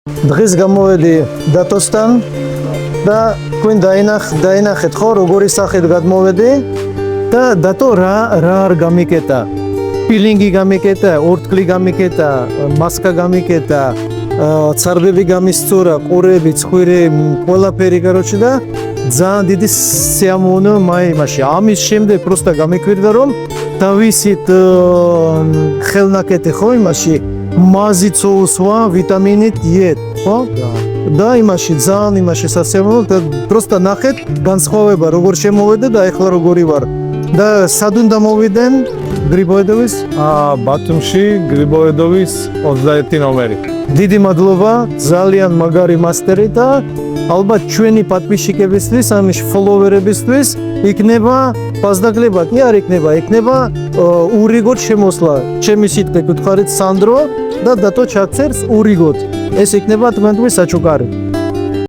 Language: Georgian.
დღეს გამოვედი დატოსთან და თქვენ დაინახეთ ხო როგორი სახით გადმოვედი და დატო რა არ გამიკეტა პილინგი გამიკეტა ორთქლი გამიკეტა მასკა გამიკეტა ცარბები გამისწორა ყურები ცხვირი ყველაფერი короче და ძალიან დიდი სიამოვნო მაიმაში ამის შემდეგ просто გამიკვირდა რომ დავისით ხელნაკეთი ხო იმაში მაზიც უსვა ვიტამინით იეთ ხო და იმაში ძალიან იმაში სასიამოვნო და просто ნახეთ განსხვავება როგორ შემოვედა და ეხლა როგორი ვარ და სად უნდა მოვიდენ გრიბოედოვის ბათუმში გრიბოედოვის 21 ნომერი დიდი მადლობა ძალიან მაგარი მასტერი და ალბათ ჩვენი პატვიშიკებისთვის ამის ფოლოვერებისთვის იქნება პასდაგლება კი არ იქნება ურიგოთ შემოსვლა ჩემი სიტყვით გითხარით სანდრო და დატო ჩაქცერს ურიგოთ ეს იქნება თქვენთვის საჩუქარი